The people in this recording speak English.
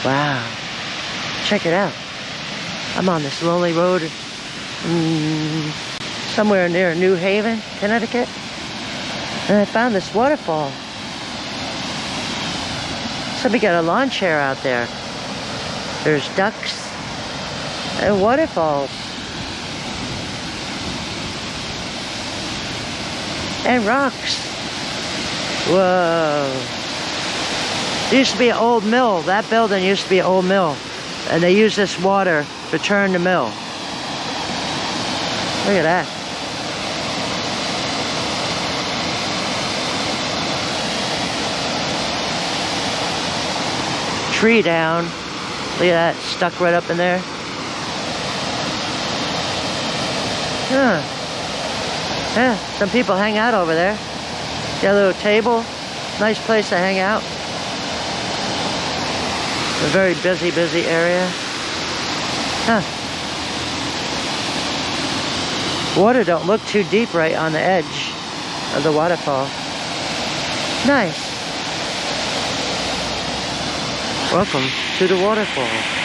Wow. Check it out. I'm on this lonely road somewhere near New Haven, Connecticut. And I found this waterfall. Somebody got a lawn chair out there. There's ducks and waterfalls. And rocks. Whoa. There used to be an old mill. That building used to be an old mill. And they use this water to turn the mill. Look at that. Tree down. Look at that, stuck right up in there. Huh. Yeah, some people hang out over there. Got a little table. Nice place to hang out. A very busy area. Huh. Water don't look too deep right on the edge of the waterfall. Nice. Welcome to the waterfall.